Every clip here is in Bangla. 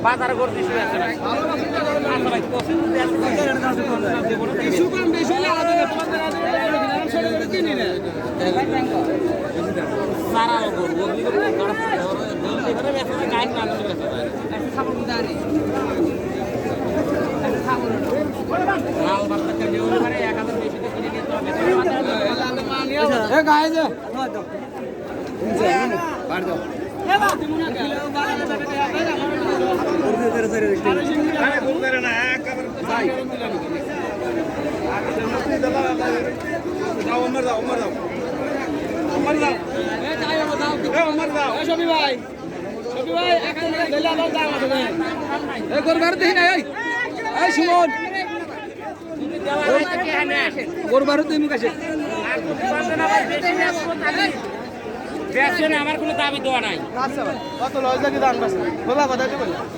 বাজার করতে আমার কোনো দাবি দেওয়া নাই।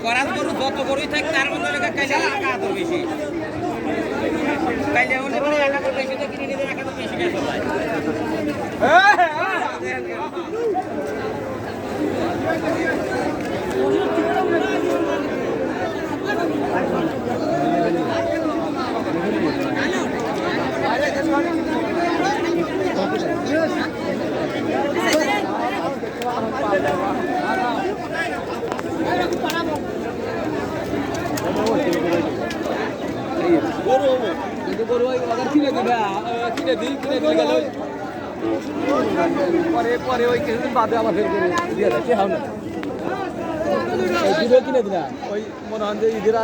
করার গরু যত গরুই থাকে তার মধ্যে কাইলে বেশি কাইলে হলে বেশি কিনে নিতে বেশি পরে ওই কিছুদিন বাদে আবার ফের করে দিয়ে দেয় কিনে দিলা ওই মনে হয় যে ঈদের